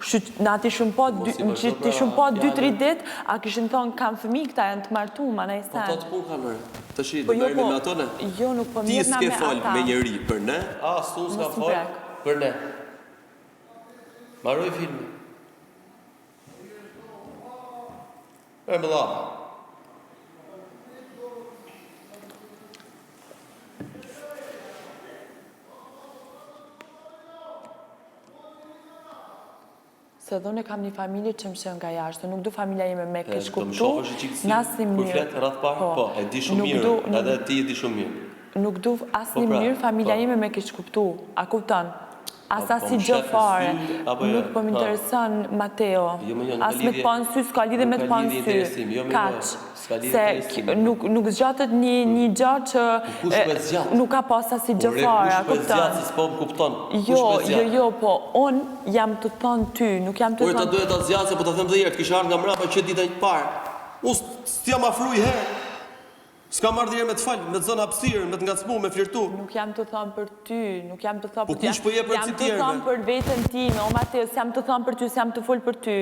Kështu na ti shumë po 2-3 ditë, a kishin thonë kam fëmijë këta janë të martuar, manaj Po sen. ta të pun kanë mërë. Të shi, do mërë me ato ne? Jo, nuk po Ti mirë na me s'ke ata. fol me njëri për ne? A, s'u s'ka fol për ne. Maroj filmi. E më dha. Se dhone kam një familje që më shën nga jashtë, nuk du familja ime me kesh kuptu. Do më shohësh i qikësi, kur fletë rrath parë? Po, e di shumë mirë, edhe ti e di shumë mirë. Nuk du asë një mënyrë familja ime me kesh kuptu, a kupton? Asa si gjë fare, nuk po më intereson Mateo, as me të pa në sy, s'ka lidhe me të pa në sy, kaq, se nuk zgjatët një gjë që nuk ka pas asi gjë fare, a kupton? Jo, po, unë jam të thonë ty, nuk jam të thonë... Ore, ta duhet ta zjatë, se po ta them dhe jërë, të kisha ardhë nga mrapa që dita një parë. Unë s'tjam afru i herë. S'ka marrë dhe me të falë, me të zënë hapsirë, me të ngacmu, me flirtu. Nuk jam të thonë për ty, nuk jam të thonë për ty. Po kush po je për si tjerëve? Jam të thonë për vetën time, o Mateo, s'jam të thonë për ty, s'jam të folë për ty.